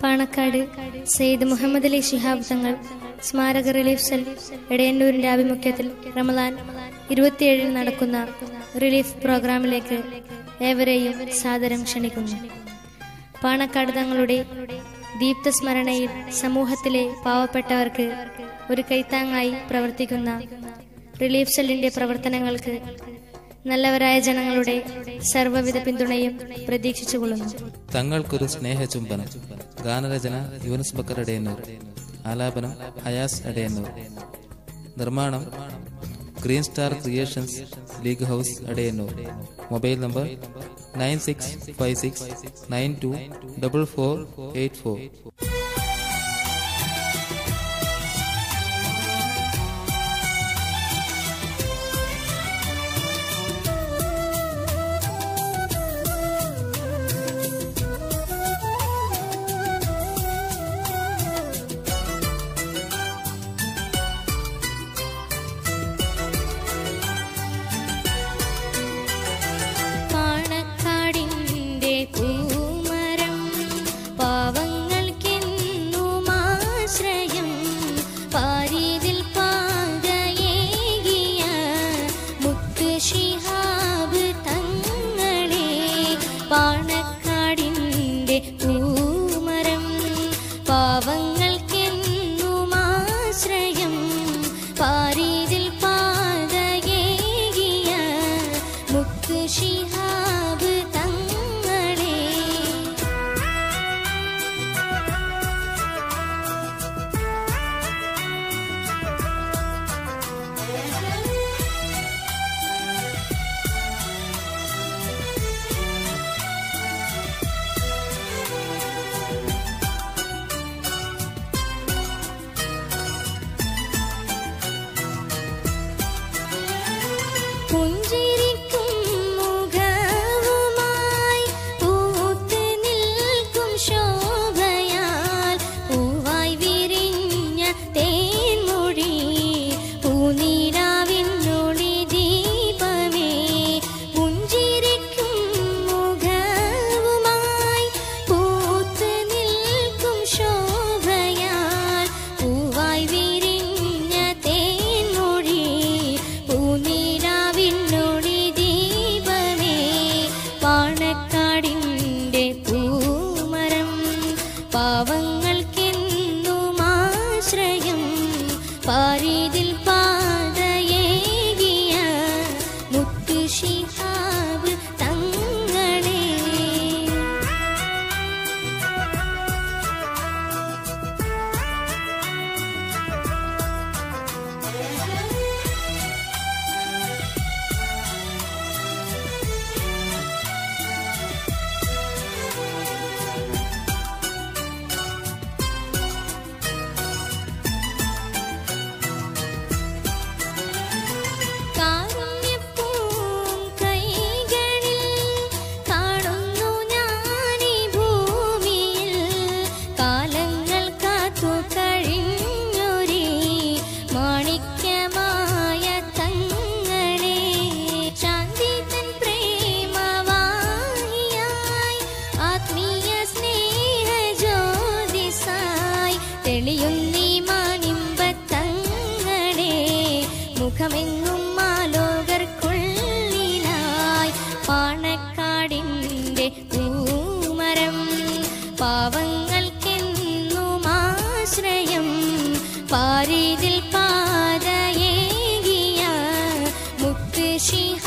പാണക്കാട് സയ്യിദ് മുഹമ്മദ് അലി ശിഹാബ് തങ്ങൾ സ്മാരക relief cell എടയന്നൂരിന്റെ ആഭിമുഖ്യത്തിൽ റമദാൻ 27 നടക്കുന്ന റിലീഫ് പ്രോഗ്രാമിലേക്ക് ഏവരെയും സാദരം ക്ഷണിക്കുന്നു. പാണക്കാട് തങ്ങളുടെ ദീപ്തസ്മരണയിൽ സമൂഹത്തിലെ പാവപ്പെട്ടവർക്ക് ഒരു കൈത്താങ്ങായി പ്രവർത്തിക്കുന്ന റിലീഫ് സെല്ലിന്റെ പ്രവർത്തനങ്ങൾക്ക് നല്ലവരായ ജനങ്ങളുടെ സർവ്വവിധ പിന്തുണയും പ്രതീക്ഷിച്ചുകൊള്ളുന്നു. തങ്ങൾക്കൊരു സ്നേഹചുംബനം. ഗാനരചന യൂനുസ് ബക്കർ എടയന്നൂർ. ആലാപനം അയാസ് എടയന്നൂർ. നിർമ്മാണം green star creations, league house Edayannur. Mobile number 9656924484. പാണക്കാടിന്റെ Poomaram പാവങ്ങൾക്കെന്നുമാശ്രയം പാരീതിൽ പാതയേകിയ മുത്ത് ശിഹാബ് തങ്ങളെ. പുഞ്ചിരിക്കും മുഖവുമായി പൂത്ത് നിൽക്കും ശോഭയാൽ പൂവായി വിരിഞ്ഞ തേൻമൊഴി പൂനീരാവിനൊളി ദീപമേ. പുഞ്ചിരിക്കും മുഖവുമായി പൂത്ത് നിൽക്കും ശോഭയാൽ പൂവായി വിരിഞ്ഞ തേൻമൊഴി പൂനീരാവിനൊളി ദീപമേ. പാണക്കാടിന്റെ പൂമരം പാവങ്ങൾക്കെന്നുമാശ്രയം പാരീതിൽ പാതയേകിയ മുത്ത് ശിഹാബ് തങ്ങളെ. തെളിയുന്നീ മാനിമ്പത്തങ്ങളെ മുഖമെങ്ങും ആലോകർക്കുള്ളിലായി. പാണക്കാടിന്റെ പൂമരം പാവങ്ങൾക്കെന്നുമാശ്രയം പാരീതിൽ പാതയേകിയ മുത്ത് ശിഹാബ്